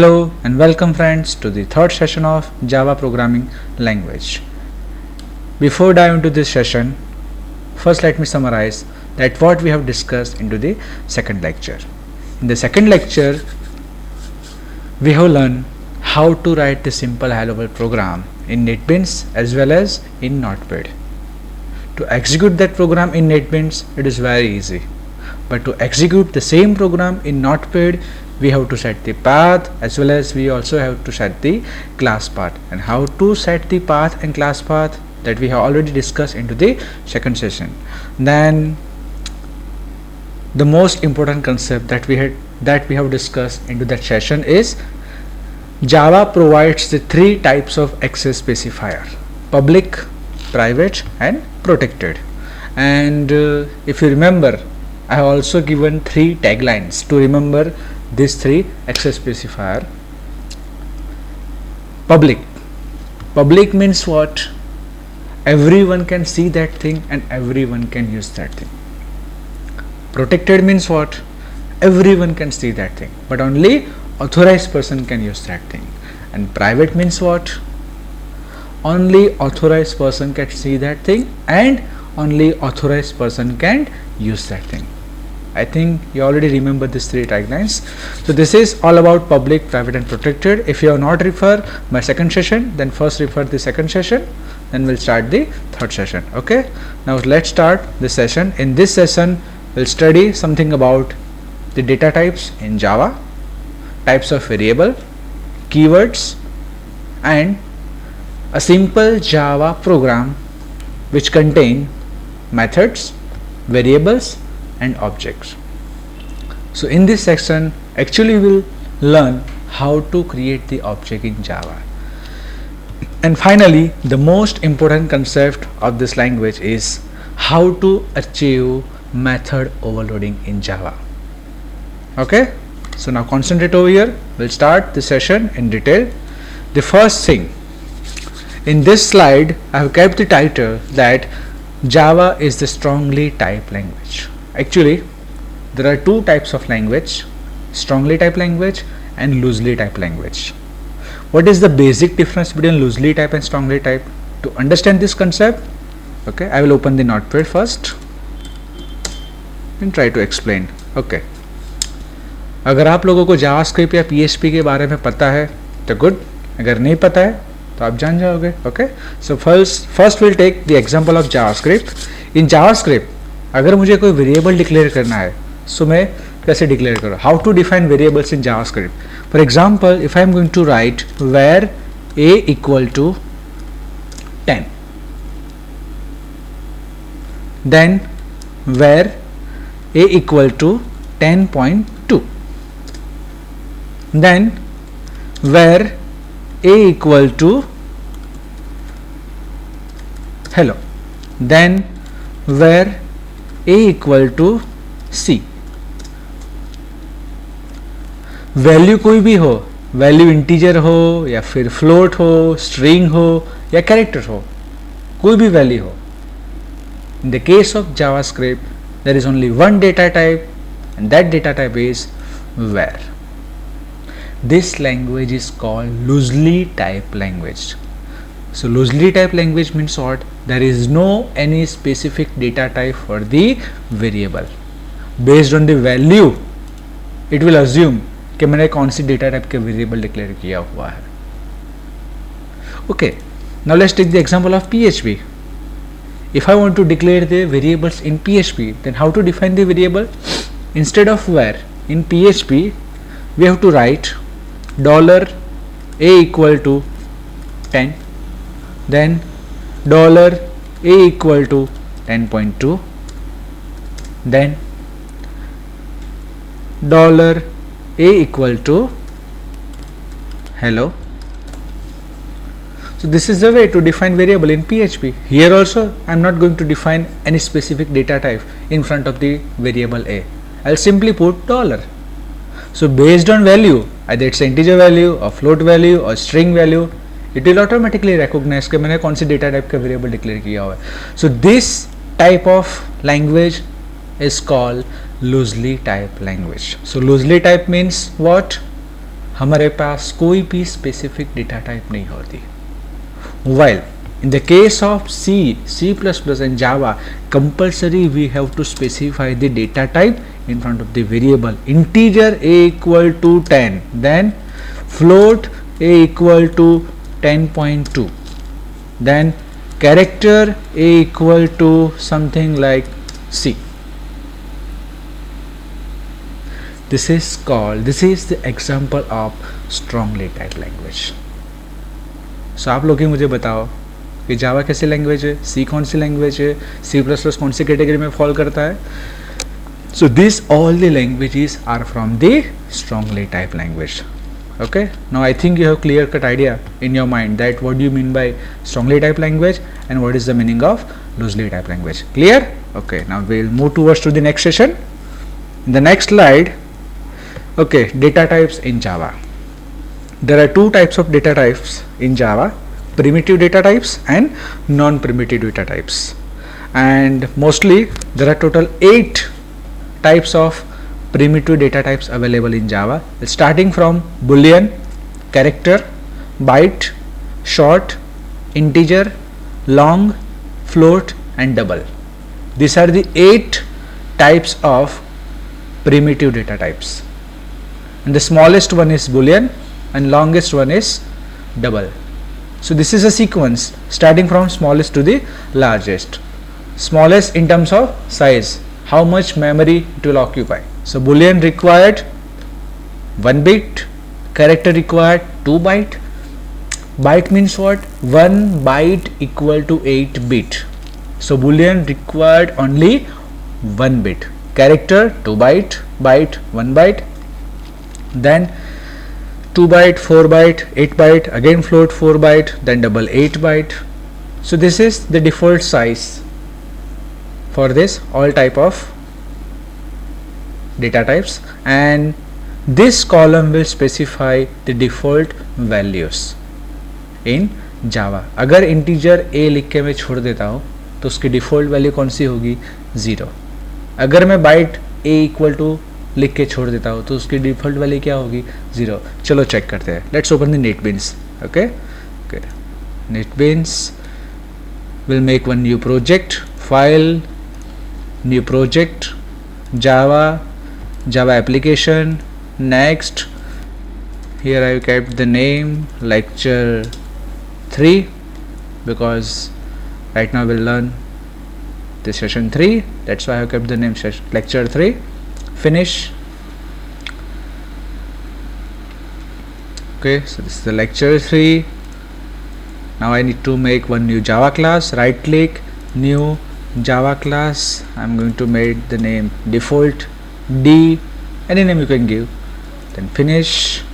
Hello and welcome friends to the third session of Java programming language. Before dive into this session, first let me summarize that what we have discussed into the second lecture. In the second lecture, we have learned how to write the simple hello world program in NetBeans as well as in Notepad. To execute that program in NetBeans, it is very easy. But to execute the same program in Notepad, we have to set the path as well as we also have to set the class path. And how to set the path and class path, that we have already discussed into the second session. Then the most important concept that we have discussed into that session is Java provides the three types of access specifier: public, private and protected. And if you remember, I have also given three taglines to remember these three access specifier. Public means what? Everyone can see that thing and everyone can use that thing. Protected means what? Everyone can see that thing, but only authorized person can use that thing. And private means what? Only authorized person can see that thing and only authorized person can use that thing. I think you already remember these three taglines. So this is all about public, private and protected. If you have not referred my second session, then first refer the second session, then we'll start the third session. Okay, now let's start this session. In this session, we'll study something about the data types in Java, types of variable, keywords and a simple Java program which contain methods, variables and objects. So in this section, actually we'll learn how to create the object in Java. And finally, the most important concept of this language is how to achieve method overloading in Java. Okay, so now concentrate over here. We'll start the session in detail. The first thing, in this slide I have kept the title that Java is the strongly typed language. Actually, there are two types of language: strongly typed language and loosely typed language. What is the basic difference between loosely typed and strongly typed? To understand this concept, okay, I will open the Notepad first and try to explain. Okay, अगर आप लोगों को JavaScript या PHP के बारे में पता है तो गुड, अगर नहीं पता है तो आप जान जाओगे. Okay, so first will take the example of JavaScript. In JavaScript अगर मुझे कोई वेरिएबल डिक्लेयर करना है, सो मैं कैसे डिक्लेयर करूँ? How to define variables in JavaScript. For example, if I am going to write where a equal to 10, then where a equal to 10.2, then where a equal to hello, then where a equal to c. Value कोई भी हो, value integer हो या फिर float हो, string हो या character हो, कोई भी वैल्यू हो. In the case of JavaScript, there is only one data type and that data type is where. This language is called loosely typed language. So loosely typed language means what? There is no any specific data type for the variable. Based on the value, it will assume कि मैंने कौन सी data type के variable declare किया हुआ है. Okay, now let's take the example of PHP. If I want to declare the variables in PHP, then how to define the variable? Instead of where, in PHP we have to write $a equal to 10, then $a equal to 10.2, then $a equal to hello. So this is the way to define variable in PHP. Here also I am not going to define any specific data type in front of the variable a. I'll simply put $. So based on value, either it's integer value or float value or string value, it will automatically recognize कि मैंने कौन सी data type का variable declare किया हुआ है. So this type of language is called loosely typed language. So loosely typed means what? हमारे पास कोई भी स्पेसिफिक डेटा टाइप नहीं होती. While in the case of C, C++ and Java, compulsory we have to specify the data type in front of the variable. Integer a equal to 10, then float a equal to 10.2, then character a equal to something like C. This is the example of strongly typed language. So आप लोग ही मुझे बताओ कि जावा कैसी language है, सी कौन सी language है, C plus plus कौन सी कैटेगरी में फॉल करता है. So this all the languages are from the strongly type language. Okay, now I think you have clear cut idea in your mind that what do you mean by strongly typed language and what is the meaning of loosely typed language. Clear? Okay, now we'll move towards to the next session. In the next slide, okay, data types in Java. There are two types of data types in Java: primitive data types and non-primitive data types. And mostly there are total 8 types of primitive data types available in Java, starting from boolean, character, byte, short, integer, long, float and double. These are the 8 types of primitive data types, and the smallest one is boolean and longest one is double. So this is a sequence starting from smallest to the largest. Smallest in terms of size, how much memory it will occupy. So boolean required 1 bit, character required 2 byte. Byte means what? 1 byte equal to 8 bit. So boolean required only 1 bit, character 2 byte, byte 1 byte, then 2 byte, 4 byte, 8 byte, again float 4 byte, then double 8 byte. So this is the default size for this all type of data types, and this column will specify the default values in Java. अगर integer a लिख के मैं छोड़ देता हूँ तो उसकी default value कौन सी होगी? 0. अगर मैं byte a equal to लिख के छोड़ देता हूँ तो उसकी default value क्या होगी? 0. चलो चेक करते हैं. Let's open the NetBeans. Okay. NetBeans will make one new project, file, new project, Java application. Next, here I kept the name lecture 3 because right now we'll learn the session 3. That's why I kept the name lecture 3. Finish. Okay, so this is the lecture 3. Now I need to make one new Java class. Right click, new Java class. I'm going to make the name default D, any name you can give, then finish.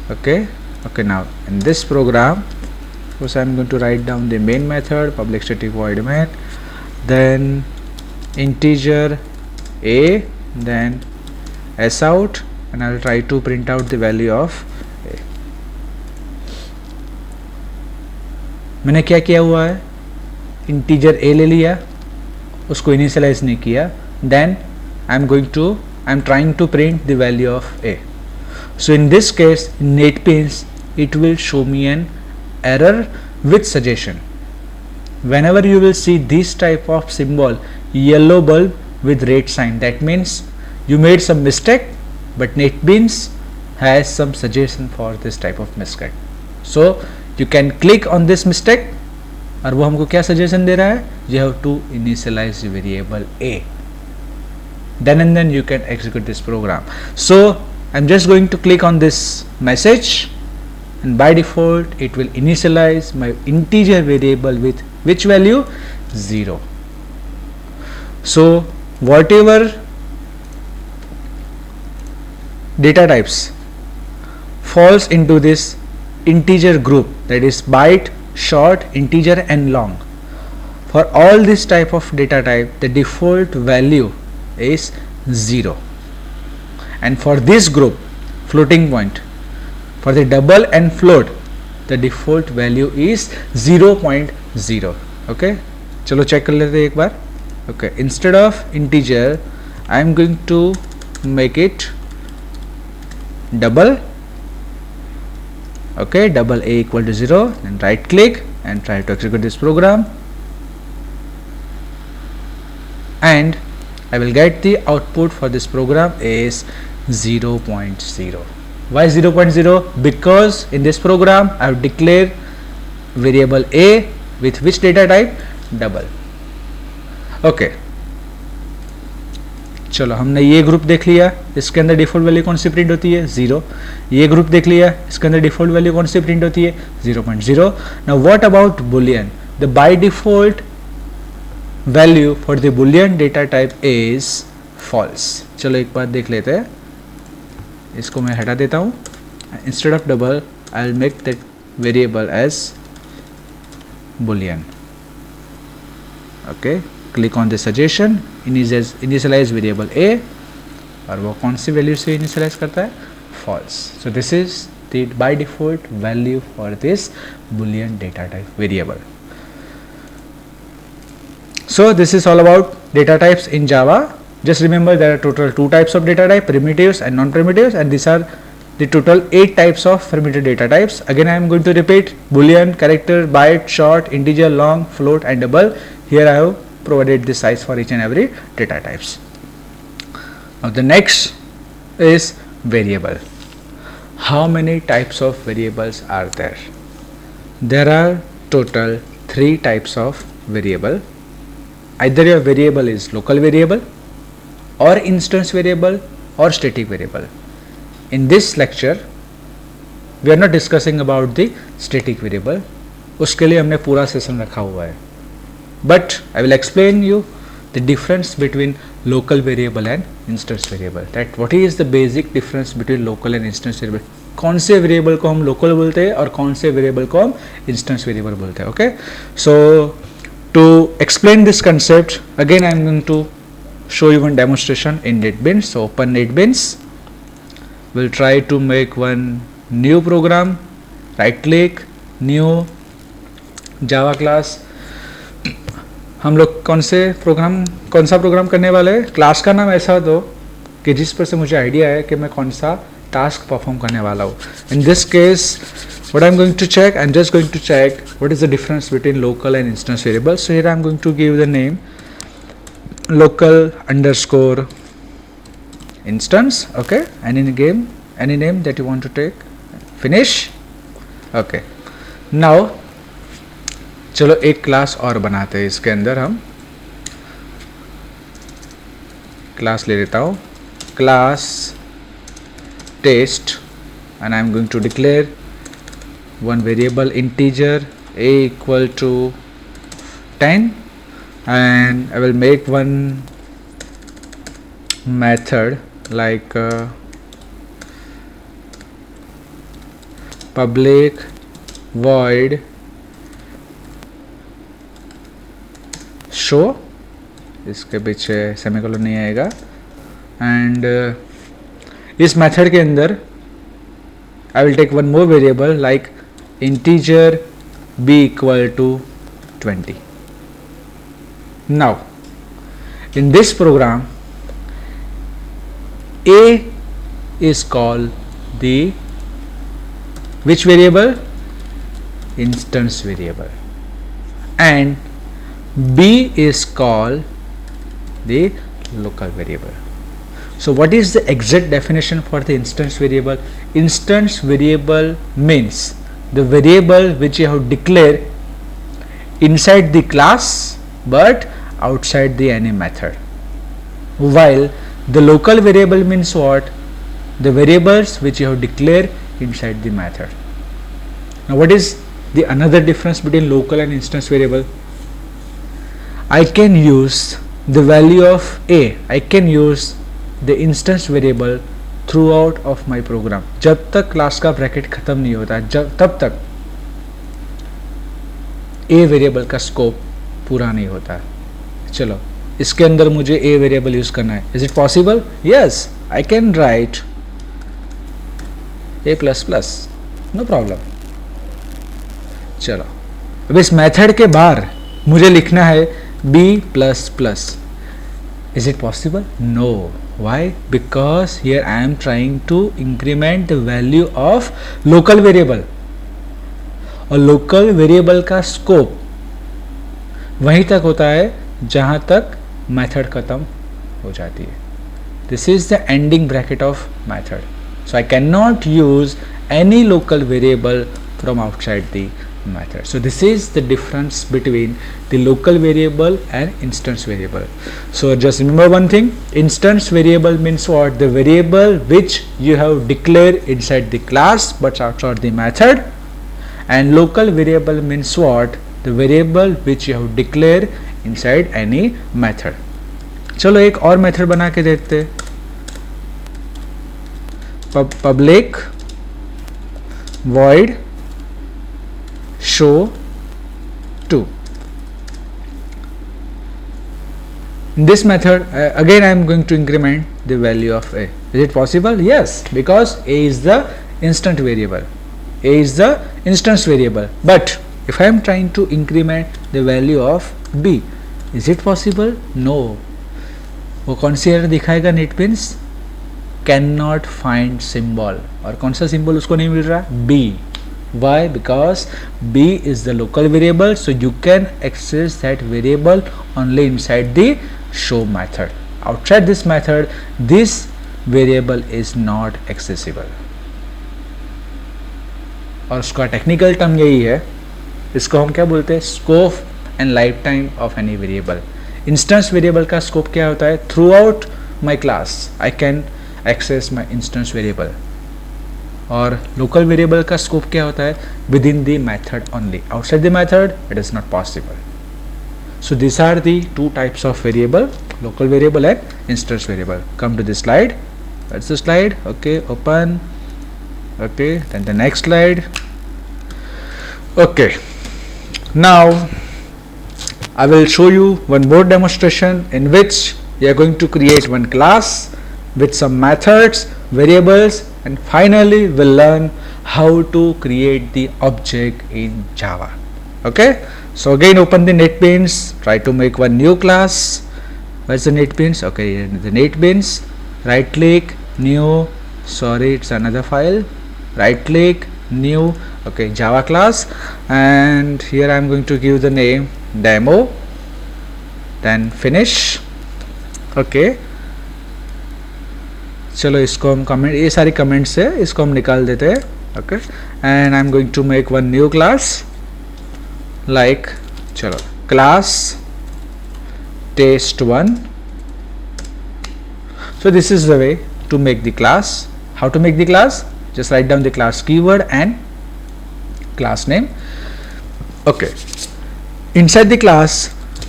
Okay, now in this program first I'm going to write down the main method, public static void main, then integer a, then s out, and I'll try to print out the value of a. मैंने क्या किया हुआ है? Integer a ले लिया, उसको initialise नहीं किया, then I'm trying to print the value of a. So in this case, in NetBeans, it will show me an error with suggestion. Whenever you will see this type of symbol, yellow bulb with red sign, that means you made some mistake, but NetBeans has some suggestion for this type of mistake. So you can click on this mistake, और वो हमको क्या suggestion दे रहा है? You have to initialize variable a. Then and then you can execute this program. So I'm just going to click on this message, and by default it will initialize my integer variable with which value? 0. So whatever data types falls into this integer group, that is byte, short, integer and long, for all this type of data type the default value is 0, and for this group floating point, for the double and float the default value is 0.0. Okay, चलो check कर लेते हैं एक बार. Okay, instead of integer I am going to make it double Okay, double a equal to 0, then right click and try to execute this program, and I will get the output for this program is 0.0. Why 0.0? Because in this program I have declared variable a with which data type? Double. Okay, चलो हमने ये group देख लिया, इसके अंदर default value कौन सी print होती है? 0. ये ग्रुप देख लिया, इसके अंदर डिफॉल्ट वैल्यू कौन सी प्रिंट होती है? 0.0. Now what about boolean? The by default value for the boolean data type is false. चलो एक बार देख लेते हैं, इसको मैं हटा देता हूँ. Instead of double I will make that variable as boolean. Okay, click on the suggestion, initialise variable A, और वो कौन सी वैल्यू से इनिशियलाइज करता है? False. So this is the by default value for this boolean data type variable. So this is all about data types in Java. Just remember there are total 2 types of data type, primitives and non-primitives, and these are the total 8 types of primitive data types. Again I am going to repeat: boolean, character, byte, short, integer, long, float and double. Here I have provided the size for each and every data types. Now the next is variable. How many types of variables are there? There are total 3 types of variable. Either your variable is local variable or instance variable or static variable. In this lecture we are not discussing about the static variable, उसके लिए हमने पूरा session रखा हुआ है. But I will explain you the difference between local variable and instance variable. That what is the basic difference between local and instance variable. कौन से variable को हम लोकल बोलते हैं और कौन से वेरिएबल को हम इंस्टेंस वेरिएबल बोलते हैं. Okay, so to explain this concept, again I am going to show you one demonstration in NetBeans. So open NetBeans, we'll try to make one new program, right click, new Java class. हम लोग कौन सा programme करने वाले हैं? Class का नाम ऐसा दो कि जिस पर से मुझे आइडिया है कि मैं कौन सा टास्क परफॉर्म करने वाला हूँ. इन this case what I'm going to check, I'm just going to check what is the difference between local and instance variables. So here I'm going to give the name local underscore instance. Okay, any name that you want to take, finish. Okay, now चलो एक class और बनाते हैं. इसके अंदर हम class ले लेता हूँ, class test, and I'm going to declare one variable integer a equal to 10, and I will make one method like public void show, इसके पीछे सेमीकोलन नहीं आएगा, and इस मेथड के अंदर I will take one more variable like integer b equal to 20. Now in this program a is called the which variable? Instance variable, and b is called the local variable. So what is the exact definition for the instance variable? Instance variable means the variable which you have declared inside the class but outside the any method, while the local variable means what? The variables which you have declared inside the method. Now what is the another difference between local and instance variable? I can use the value of a, I can use the instance variable throughout of my program. जब तक class का bracket खत्म नहीं होता तब तक a variable का scope पूरा नहीं होता. चलो इसके अंदर मुझे a वेरिएबल यूज करना है. Is it possible? Yes, I can write a plus plus, no problem. चलो अब इस मेथड के बाहर मुझे लिखना है b plus plus. Is it possible? No. Why? Because here I am trying to increment the value of local variable. और local variable का स्कोप वहीं तक होता है जहां तक मेथड खत्म हो जाती है. This is the ending bracket of method. So I can not use any local variable from outside the method. So this is the difference between the local variable and instance variable. So just remember one thing, instance variable means what? The variable which you have declared inside the class but outside the method, and local variable means what? The variable which you have declared inside any method. चलो एक और method बना के देखते. public void show 2. In this method again I am going to increment the value of a. Is it possible? Yes, because a is the instant variable, a is the instance variable. But if I am trying to increment the value of b, is it possible? No. वो कौन सी error दिखाएगा? NetBeans can not find symbol. और कौन सा symbol उसको नहीं मिल रहा? b. Why? Because b is the local variable, so you can access that variable only inside the show method. Outside this method, this variable is not accessible. और उसका technical term यही है, इसको हम क्या बोलते हैं? Scope and lifetime of any variable. Instance variable का स्कोप क्या होता है? Throughout my class I can access my instance variable. और लोकल वेरिएबल का स्कोप क्या होता है? Within the method only. Outside the method it is not possible. So this are the two types of variable, local variable and instance variable. Come to this slide. That's the slide. Okay, open. Okay, then the next slide. Okay, now I will show you one more demonstration in which we are going to create one class with some methods, variables, and finally we'll learn how to create the object in Java. Okay, so again open the NetBeans, try to make one new class. Where's the NetBeans? Okay, the NetBeans, right click, new, sorry it's another file, right click, new, okay, Java class, and here I'm going to give the name demo, then finish. Okay, चलो इसको हम comment, ये सारी comments है, इसको हम निकाल देते हैं. Okay, and I am going to make one new class like, चलो class test1. So this is the way to make the class. How to make the class? Just write down the class keyword and class name. Okay, inside the class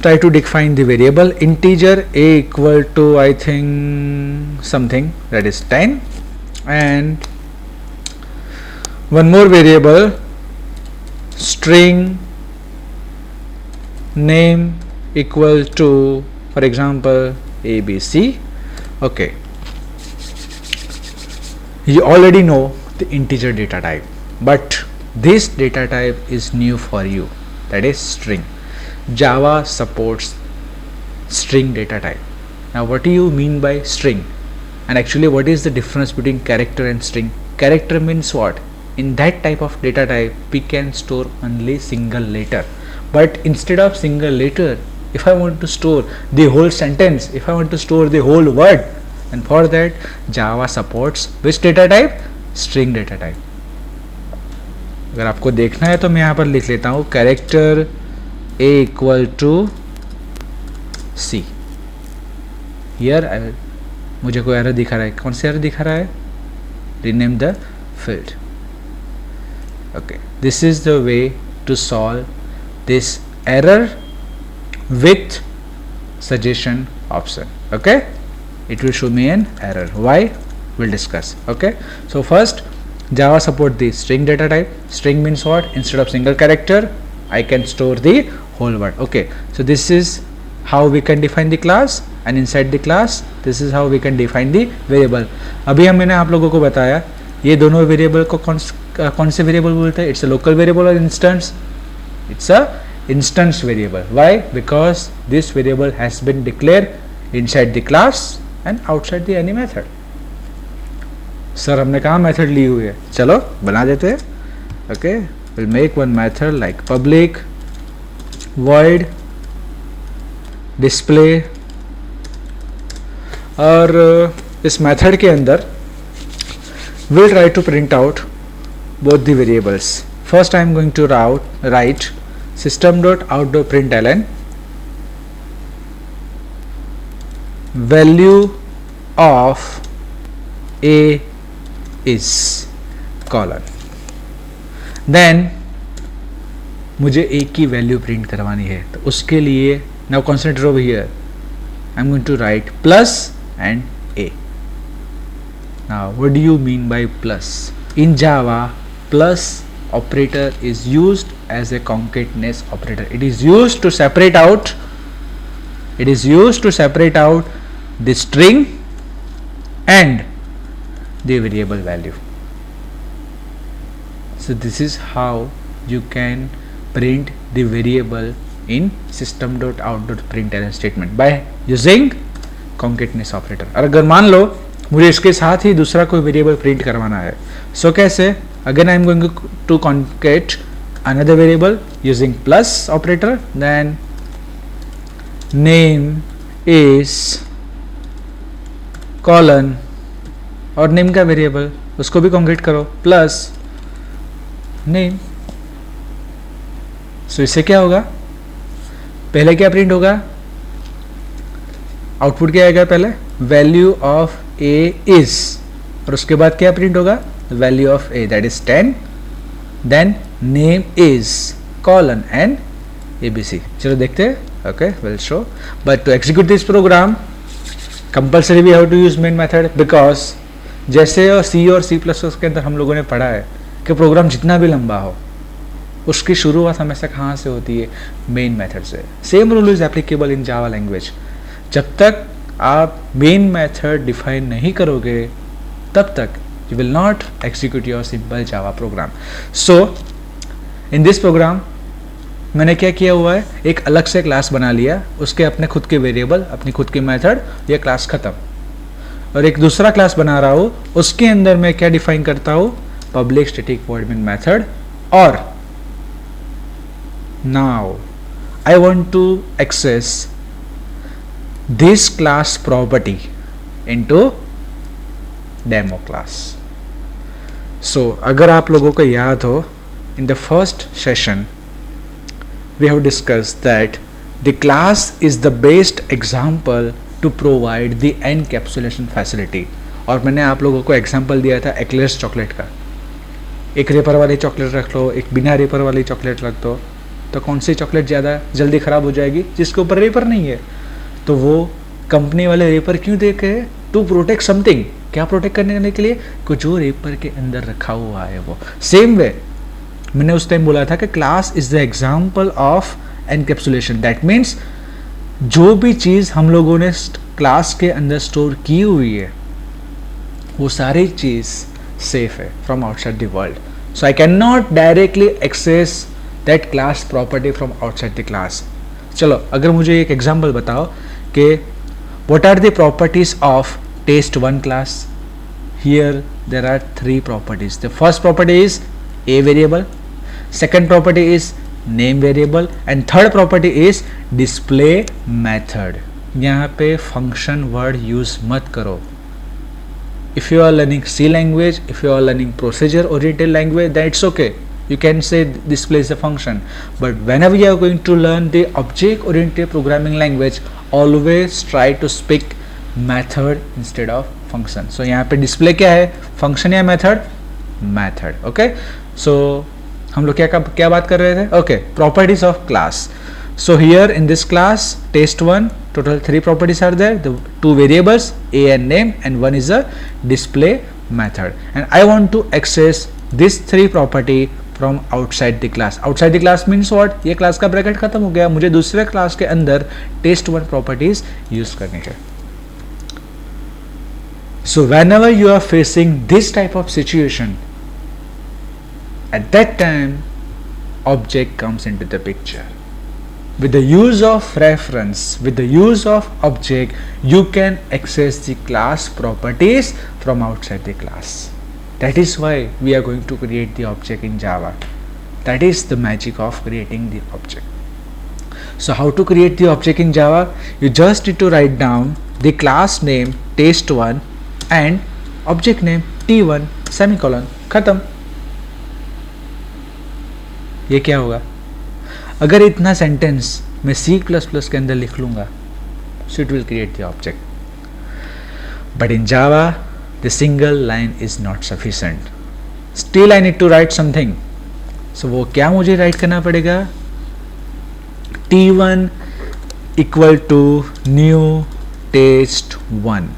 try to define the variable integer a equal to I think something that is 10, and one more variable string name equal to, for example, abc. Okay, you already know the integer data type, but this data type is new for you, that is string. Java supports string data type. Now what do you mean by string? And actually what is the difference between character and string? Character means what? In that type of data type we can store only single letter, but instead of single letter, if I want to store the whole sentence, if I want to store the whole word, and for that Java supports which data type? String data type. अगर आपको देखना है तो मैं यहाँ पर लिख लेता हूँ character a equal to c. Here I will, मुझे कोई एरर दिखा रहा है. कौन सा एरर दिखा रहा है? Rename the field. Okay, this is the way to solve this error with suggestion option. Okay, it will show me an error. Why? We'll discuss. Okay, so first Java support the string data type. String means what? Instead of single character I can store the whole word. Okay, so this is how we can define the class, and inside the class this is how we can define the variable. अभी मैंने आप लोगों को बताया ये दोनों variable को कौन से वेरिएबल बोलते हैं? इट्स अ लोकल वेरिएबल और instance. It's a instance variable. Why? Because this variable has been declare inside the class and outside the any method. Sir हमने कहा मेथड ली हुई है, चलो बना देते हैं. Okay, we'll make one method like public void display, और इस मेथड के अंदर we'll try to print out both the variables. First I am going to write system.out.println value of a is colon, then मुझे a की value print करवानी है, तो उसके लिए now concentrate over here, I'm going to write plus and a. Now what do you mean by plus? In Java, plus operator is used as a concatenate operator. It is used to separate out the string and the variable value. So this is how you can print the variable in system.out.println statement by using concatenate operator. और अगर मान लो मुझे इसके साथ ही दूसरा कोई variable print करवाना है, सो कैसे? Again I am going to concat another variable using plus operator, then name is colon, और नेम का वेरिएबल उसको भी कॉन्केट करो प्लस नेम. सो इससे क्या होगा? पहले क्या प्रिंट होगा? आउटपुट क्या आएगा? पहले वैल्यू ऑफ ए इज, और उसके बाद क्या प्रिंट होगा? Value of A that is 10, then name is colon and ABC. चलो देखते हैं. Okay, will show. But to execute this program compulsory we have to use main method, because जैसे C और सी प्लस के अंदर हम लोगों ने पढ़ा है कि प्रोग्राम जितना भी लंबा हो उसकी शुरुआत हमेशा कहाँ से होती है? मेन मेथड से. Same rule is applicable in Java language. जब तक आप मेन मेथड डिफाइन नहीं करोगे तब तक you will not execute your simple Java program. So in this program मैंने क्या किया हुआ है? एक अलग से क्लास बना लिया, उसके अपने खुद के वेरिएबल, अपनी खुद की मेथड, ये क्लास खत्म. और एक दूसरा क्लास बना रहा हूँ, उसके अंदर मैं क्या डिफाइन करता हूँ? Public static void main method. और now I want to access this class property into demo class. So अगर आप लोगों को याद हो, in the first session we have discussed that the class is the best example to provide the encapsulation facility. और मैंने आप लोगों को एग्जाम्पल दिया था एक्लेयर्स चॉकलेट का. एक रेपर वाली चॉकलेट रख लो, एक बिना रेपर वाली चॉकलेट रख दो, तो कौन सी चॉकलेट ज़्यादा जल्दी ख़राब हो जाएगी? जिसके ऊपर रेपर नहीं है. तो वो कंपनी वाले रेपर क्यों दे के? To protect something. क्या प्रोटेक्ट करने के लिए? को जो रेपर के अंदर रखा हुआ है वो. सेम वे मैंने उस टाइम बोला था कि class is the example of encapsulation. That means जो भी चीज़ हम लोगों ने क्लास के अंदर स्टोर की हुई है वो सारी चीज़ सेफ है from outside the world. So I can not directly access that class property from outside the class. चलो अगर मुझे एक एग्जाम्पल बताओ कि what are the properties of test1 class. Here there are 3 properties. The first property is a variable, second property is name variable, and third property is display method. यहाँ पे function word use मत करो. If you are learning C language, if you are learning procedure oriented language, then it's okay. You can say display is a function. But whenever you are going to learn the object oriented programming language, always try to speak method instead of function. So यहाँ पे display क्या है? function या method? method. Okay. So हम लोग क्या बात कर रहे थे? Okay. properties of class. So here in this class test1 total 3 properties are there. The 2 variables a and name, and one is a display method. And I want to access this 3 property from outside the class. Outside the class means what? ये class का bracket खत्म हो गया, मुझे दूसरे class के अंदर test1 properties use करने हैं. So whenever you are facing this type of situation, at that time object comes into the picture. With the use of reference, with the use of object, you can access the class properties from outside the class. That is why we are going to create the object in Java. That is the magic of creating the object. So how to create the object in Java? You just need to write down the class name test1 and object name t1 semicolon, खत्म. ये क्या होगा? अगर इतना sentence मैं C++ के अंदर लिख लूँगा, so it will create the object. But in Java, the single line is not sufficient. Still I need to write something. So वो क्या मुझे write करना पड़ेगा? T1 equal to new test1.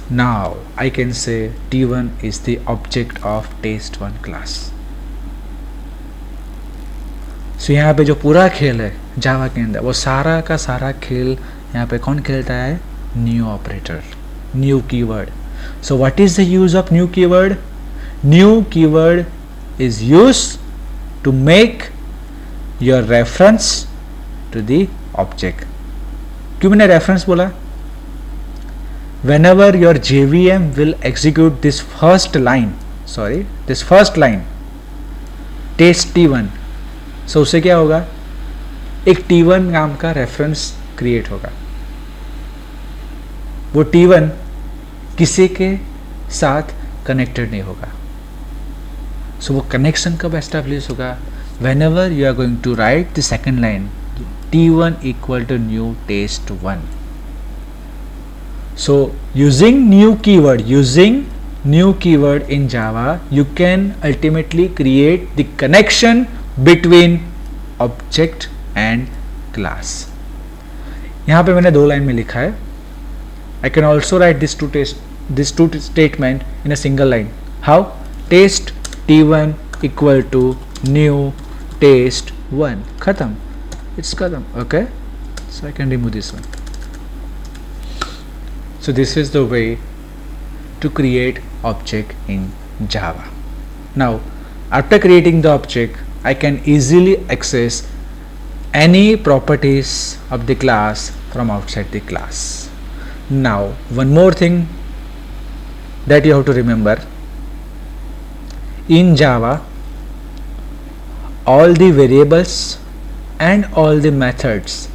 Now I can say T1 is the object of test1 class. So यहाँ पे जो पूरा खेल है जावा के अंदर, वो सारा का सारा खेल यहाँ पे कौन खेलता है? New operator, new keyword. So what is the use of new keyword? New keyword is used to make your reference to the object. क्यों मैंने reference बोला? Whenever your JVM will execute this first line, test T1, so उससे क्या होगा? एक T1 नाम का reference create होगा. वो T1 किसी के साथ कनेक्टेड नहीं होगा. सो वो कनेक्शन कब एस्टैब्लिश होगा? whenever you are going to write the second line T1 equal to new test1. So using new keyword in Java, you can ultimately create the connection between object and class. यहाँ पे मैंने 2 line में लिखा है. I can also write this two statement in a single line. How? Test T1 equal to new test1. Khatam. It's khatam. Okay. So I can remove this one. So this is the way to create object in Java. Now, after creating the object, I can easily access any properties of the class from outside the class. Now, one more thing that you have to remember. In Java, all the variables and all the methods.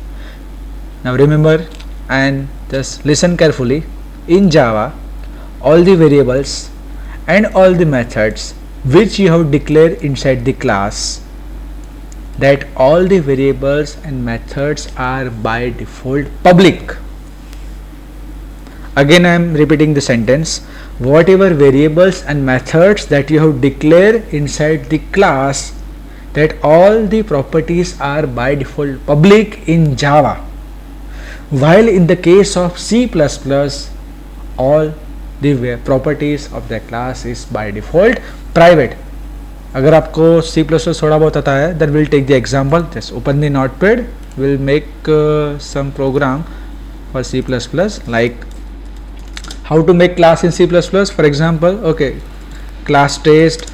Now remember and just listen carefully. In Java, all the variables and all the methods which you have declared inside the class, that all the variables and methods are by default public. Again I am repeating the sentence. Whatever variables and methods that you have declared inside the class, that all the properties are by default public in Java. While in the case of C++, all the properties of the class is by default private. अगर आपको C++ थोड़ा बहुत आता है, then we'll take the example. Just open the notepad. We'll make some program for C++, like how to make class in C++. For example, okay, class test.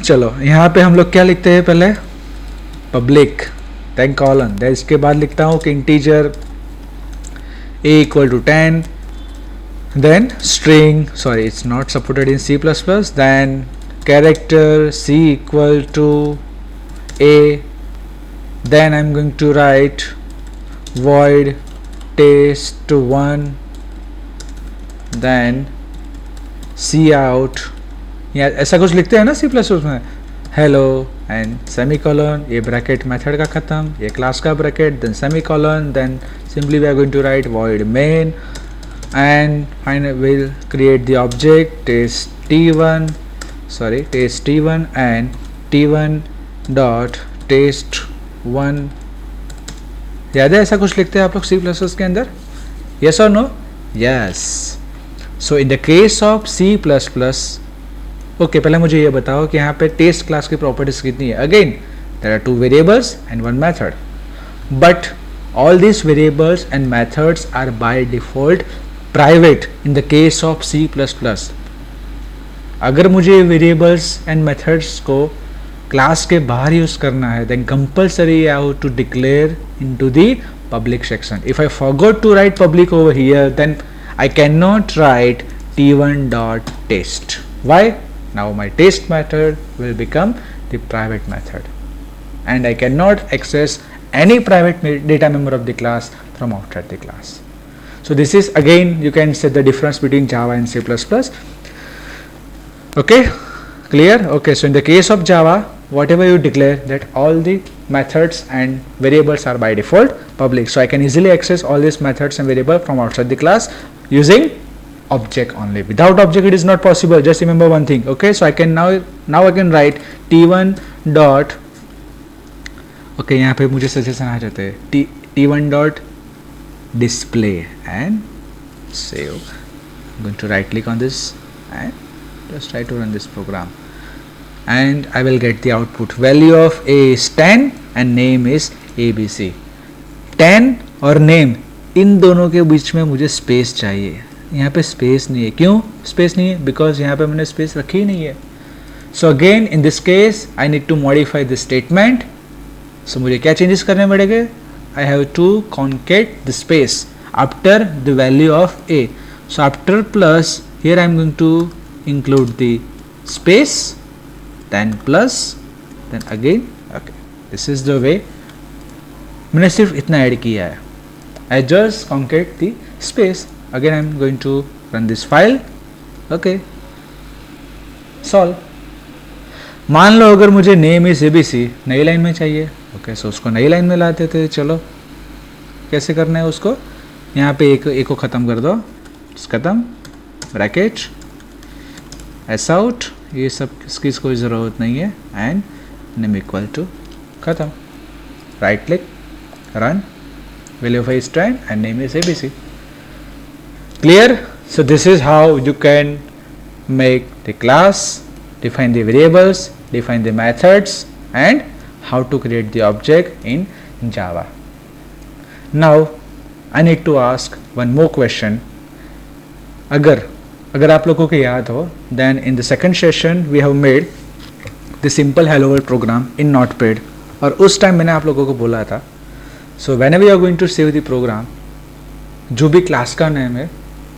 चलो यहाँ पे हम लोग क्या लिखते हैं? पहले पब्लिक, देन कॉलन, देन इसके बाद लिखता हूँ कि integer a equal to 10, then string, sorry it's not supported in C++, then character C equal to a, then I'm going to write void test1, then cout, या ऐसा कुछ लिखते हैं ना C++ में, हेलो एंड सेमीकोलन, ये bracket method का खत्म, ये क्लास का bracket, then semicolon, then simply we are going to write void main, and finally we'll create the object test1 and t1 dot test1. याद है ऐसा कुछ लिखते हैं आप लोग C++ के अंदर? yes or no? yes. So in the case of C++, okay पहले मुझे ये बताओ कि यहाँ पे टेस्ट क्लास की प्रॉपर्टीज कितनी है? Again there are 2 variables and 1 method, but all these variables and methods are by default private in the case of C++. अगर मुझे variables and methods को क्लास के बाहर यूज करना है, then compulsory I have to declare into the public section. If I forgot to write public over here, then I cannot write t1.test. Why? Now my test method will become the private method, and I cannot access any private data member of the class from outside the class. So this is again, you can say, the difference between Java and C++. Okay, clear? Okay, so in the case of Java, whatever you declare, that all the methods and variables are by default public. So I can easily access all these methods and variables from outside the class using object only. Without object it is not possible. Just remember one thing. Okay, so I can now I can write t1 dot, okay, यहाँ पे मुझे suggestion आ जाते हैं, t1 dot display and save. I'm going to right click on this and just try to run this program, and I will get the output. Value of a is 10 and name is ABC. 10 और name, इन दोनों के बीच में मुझे space चाहिए. यहाँ पे space नहीं है. क्यों स्पेस नहीं है? बिकॉज यहाँ पे मैंने स्पेस रखी ही नहीं है. So again in this case I need to modify this statement. So मुझे क्या चेंजेस करने पड़ेंगे? I have to concat the space after the value of A. So after plus, here I am going to include the space, then plus, then again. Okay, this is the way. मैंने सिर्फ इतना add किया है. I just concat the space. Again I am going to run this file. Okay, solve. मान लो अगर मुझे name is ABC नई line में चाहिए. ओके, सो उसको नई लाइन में लाते थे. चलो कैसे करना है उसको? यहाँ पे एक को ख़त्म कर दो, ख़त्म, ब्रैकेट, एस आउट, ये सब इसकी कोई ज़रूरत नहीं है, एंड नेम इक्वल टू ख़त्म. Right click, run, value of a is 10 and name is ABC. Clear? So this is how you can make the class, define the variables, define the methods, and how to create the object in Java. Now I need to ask one more question. अगर आप लोगों को याद हो, then in the second session we have made the simple hello world program in Notepad, और उस time मैंने आप लोगों को बोला था, सो whenever you are going to save the program, जो भी क्लास का नेम है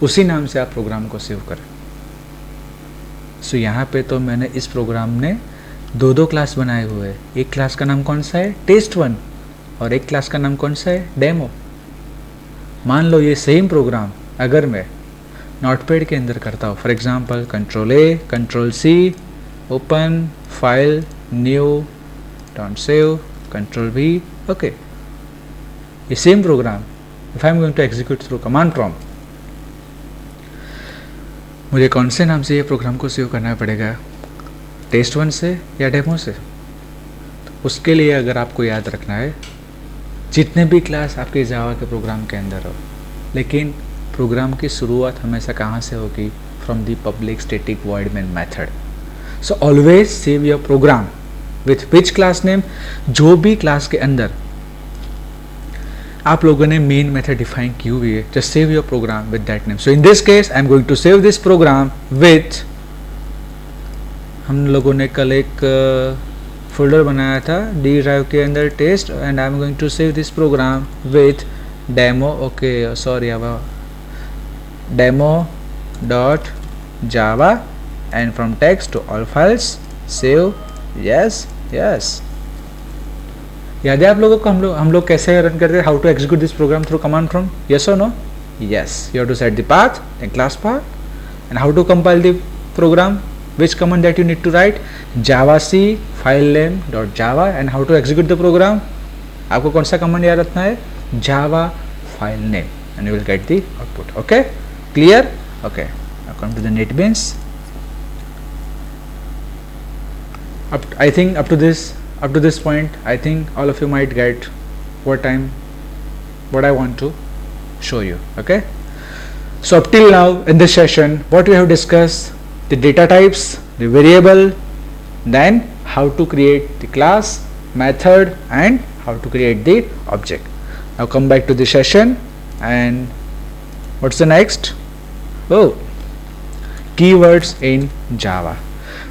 उसी नाम से आप प्रोग्राम को सेव करें. सो यहाँ पे तो मैंने इस प्रोग्राम ने दो क्लास बनाए हुए हैं. एक क्लास का नाम कौन सा है? test1, और एक क्लास का नाम कौन सा है? डेमो. मान लो ये सेम प्रोग्राम अगर मैं नोटपैड के अंदर करता हूँ, for example Ctrl+A, Ctrl+C, open file, new, don't save, Ctrl+V. Okay, ये same program if I am going to execute through command prompt, मुझे कौन से नाम से ये प्रोग्राम को सेव करना पड़ेगा? test1 से या डेमो से? तो उसके लिए अगर आपको याद रखना है, जितने भी क्लास आपके जावा के प्रोग्राम के अंदर हो, लेकिन प्रोग्राम की शुरुआत हमेशा कहाँ से होगी? From the public static void main method. So always save your program with which class name. जो भी क्लास के अंदर आप लोगों ने मेन मेथड डिफाइन की हुई है, just save your program with that name. So in this case I am going to save this program with, हम लोगों ने कल एक फोल्डर बनाया था डी ड्राइव के अंदर, test, and I am going to save this program with demo. Okay, sorry, अब demo dot Java, and from text to all files, save. Yes yes, याद है आप लोगों को हम लोग कैसे रन करते हैं? How to execute this program through command from? Yes और no? Yes, you have to set the path and class path, and how to compile the program, which command that you need to write? javac filename dot java, and how to execute the program? आपको कौन सा command याद रखना है? java filename, and you will get the output. Okay, clear? Okay, now come to the NetBeans. I think up to this point, I think all of you might get what I want to show you. Okay, so up till now in this session, what we have discussed: the data types, the variable, then how to create the class, method, and how to create the object. Now come back to the session, and what's the next? Oh, keywords in Java.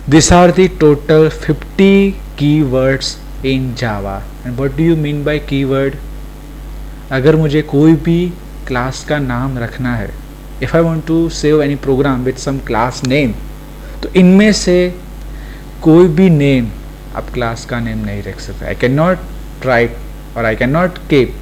These are the total 50 keywords in Java. And what do you mean by keyword? अगर मुझे कोई भी class का नाम रखना है, if I want to save any program with some class name, तो इनमें से कोई भी नेम आप क्लास का नेम नहीं रख सकते. आई कैन नॉट राइट और आई can not keep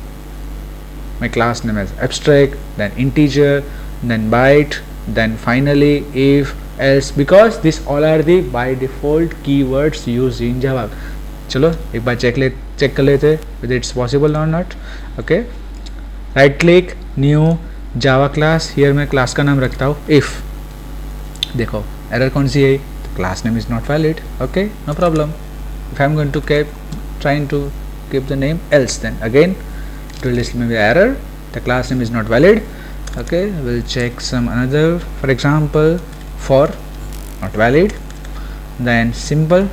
my class name as abstract, then integer, then byte, then finally if, else, because this all are the by default keywords used in Java. चलो एक बार check कर लेते whether it's possible or not. Okay, right click, new Java class. Here मैं class का नाम रखता हूँ if. देखो error कौन सी है? Class name is not valid. Okay, no problem. If I'm going to trying to keep the name else, then again it will list me the error, the class name is not valid. Okay, we'll check some another, for example for not valid, then simple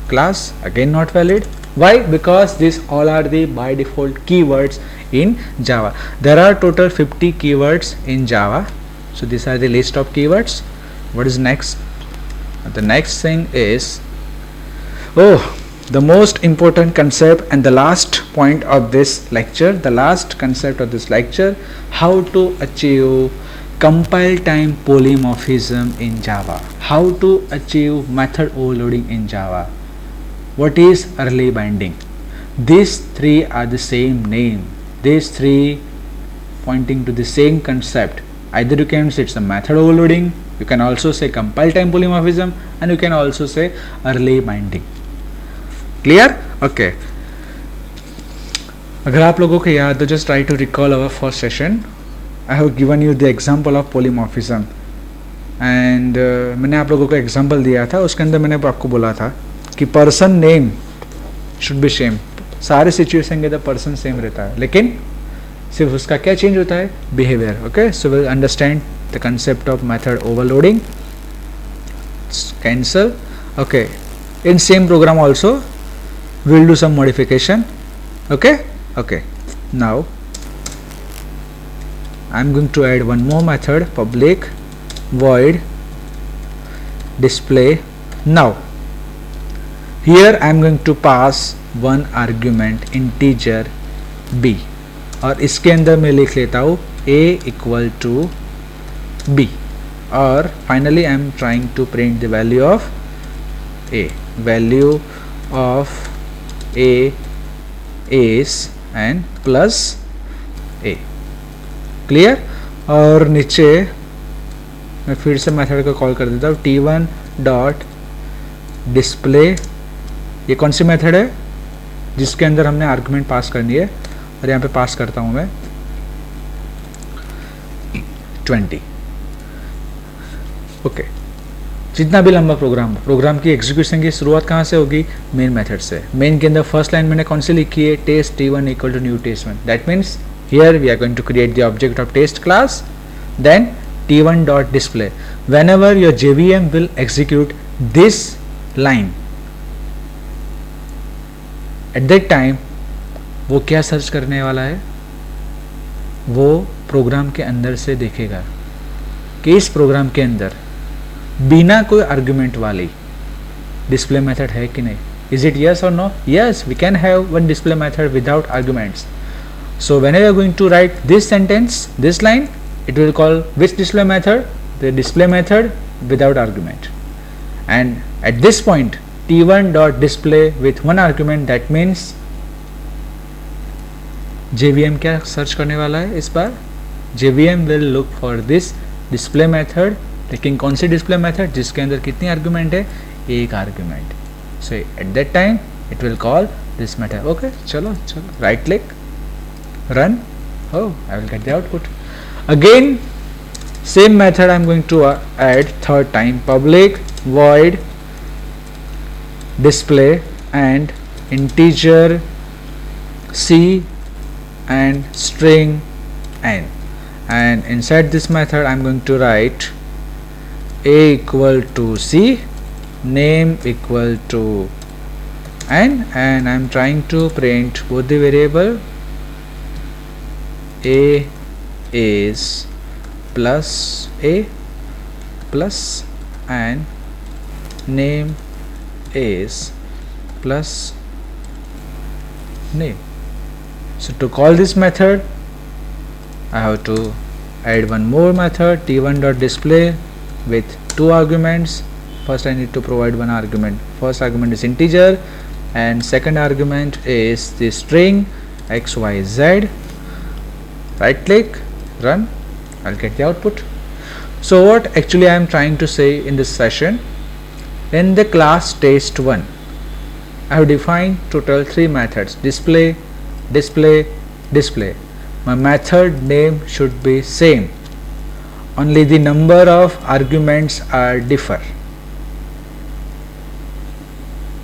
class again not valid. Why? Because these all are the by default keywords in Java. There are total 50 keywords in Java, so these are the list of keywords. What is next? The next thing is the most important concept and the last point of this lecture, the last concept of this lecture, how to achieve compile time polymorphism in Java, how to achieve method overloading in Java, what is early binding. These three are the same name, these three pointing to the same concept. Either you can say it's a method overloading, you can also say compile time polymorphism, and you can also say early binding. Clear? Okay. अगर आप लोगों को याद हो, just try to recall our first session. I have given you the example of polymorphism and मैंने आप लोगों को example दिया था. उसके अंदर मैंने आपको बोला था कि person name should be same. सारे situation के अंदर person same रहता है, लेकिन सिर्फ उसका क्या change होता है? Behavior. Okay, so we'll understand the concept of method overloading. Cancel. Okay, in same program also we'll do some modification. Okay, now I'm going to add one more method, public void display. Now here I'm going to pass one argument integer b, और इसके अंदर मैं लिख लेता हूँ a equal to b, और finally I'm trying to print the value of a. Value of a is and plus a. Clear? और नीचे मैं फिर से मेथड को कॉल कर देता हूँ t1 डॉट डिस्प्ले. ये कौन सी मेथड है? जिसके अंदर हमने आर्गुमेंट पास करनी है, और यहाँ पे पास करता हूँ मैं 20. ओके, जितना भी लंबा प्रोग्राम की एग्जीक्यूशन की शुरुआत कहाँ से होगी? मेन मेथड से. मेन के अंदर फर्स्ट लाइन मैंने कौन सी लिखी है? Test t1 equal to new टेस्ट1. That means here we are going to create the object of test class, then t1 dot display. whenever your JVM will execute this line, at that time वो क्या search करने वाला है? वो programme के अंदर से देखेगा कि इस प्रोग्राम के अंदर बिना कोई आर्गुमेंट वाली डिस्प्ले मेथड है कि नहीं. इज इट यस और no? Yes, we can have one display method without arguments. So when you are going to write this sentence, this line, it will call which display method? The display method without argument. And at this point t1 dot display with one argument, that means JVM क्या search करने वाला है इस बार? JVM will look for this display method. लेकिन कौन सी display method? जिसके अंदर कितनी आर्गुमेंट है? एक argument. So at that time it will call this method. Okay, चलो right click, run. Oh, I will get the output. Again same method I am going to add third time, public void display and integer c and string n, and inside this method I am going to write a equal to c, name equal to n, and I am trying to print both the variable a is plus a plus and name is plus name. So to call this method I have to add one more method, t1 dot display with two arguments, First I need to provide one argument. First argument is integer and second argument is the string xyz. Right click, run, I'll get the output. So what actually I am trying to say in this session, in the class test1 I have defined total 3 methods: display, display, display. My method name should be same, only the number of arguments are differ.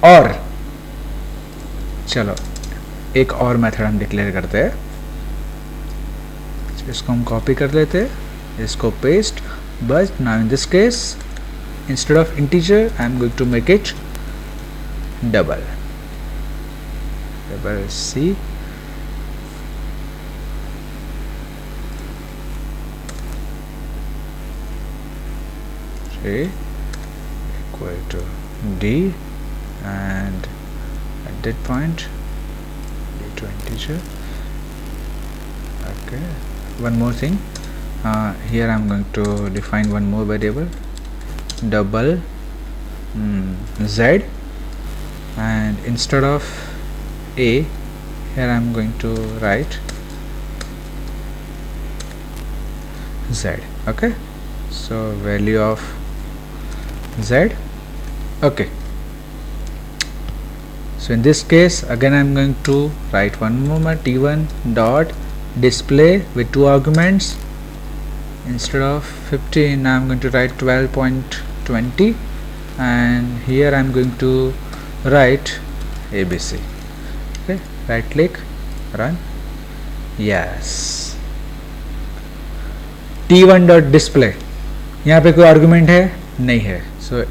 और चलो एक और method हम declare करते हैं, इसको हम copy कर लेते हैं, इसको paste. But now in this case instead of integer I am going to make it double C. Equal to d and at that point d to integer. Okay, one more thing, here I am going to define one more variable, double z, and instead of a here I am going to write z. Okay, so value of z. Okay, so in this case again I am going to write one more t1 dot display with 2 arguments. Instead of 15 I am going to write 12.20 and here I am going to write abc. Okay, right click, run. Yes, t1 dot display, यहाँ पे कोई argument है नहीं है. So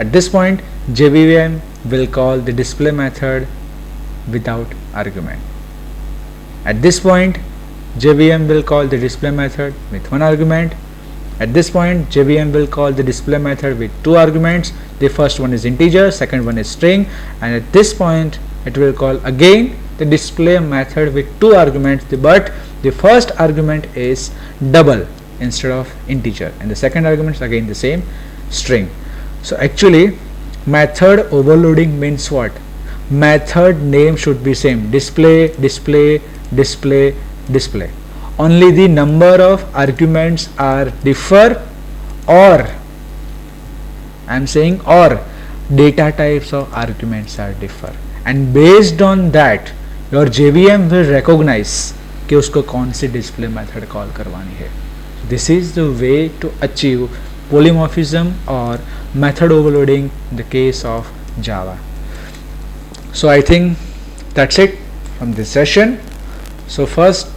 at this point JVM will call the display method without argument. At this point JVM will call the display method with 1 argument. At this point JVM will call the display method with 2 arguments. The first one is integer, second one is string, and at this point it will call again the display method with 2 arguments, but the first argument is double instead of integer and the second argument is again the same, string. So actually method overloading means what? Method name should be same, display, display, display, display. Only the number of arguments are differ, or I am saying or data types of arguments are differ, and based on that your JVM will recognize कि उसको कौन सी display method call करवानी है. This is the way to achieve polymorphism or method overloading in the case of Java. So I think that's it from this session. So first,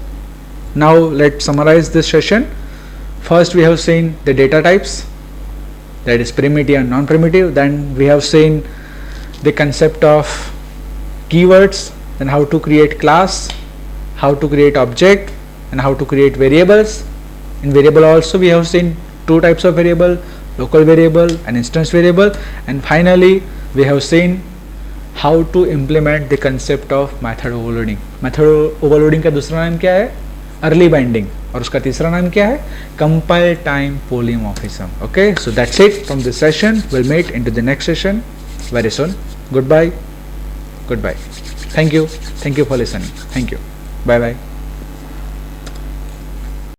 now let's summarize this session. First we have seen the data types, that is primitive and non-primitive. Then we have seen the concept of keywords, then how to create class, how to create object, and how to create variables. In variable also we have seen 2 types of variable, local variable and instance variable, and finally we have seen how to implement the concept of method overloading. Method overloading का दूसरा नाम क्या है? Early binding, और उसका तीसरा नाम क्या है? Compile time polymorphism. Okay, so that's it from this session. We'll meet into the next session very soon. Goodbye. Goodbye. Thank you for listening. Thank you. Bye bye.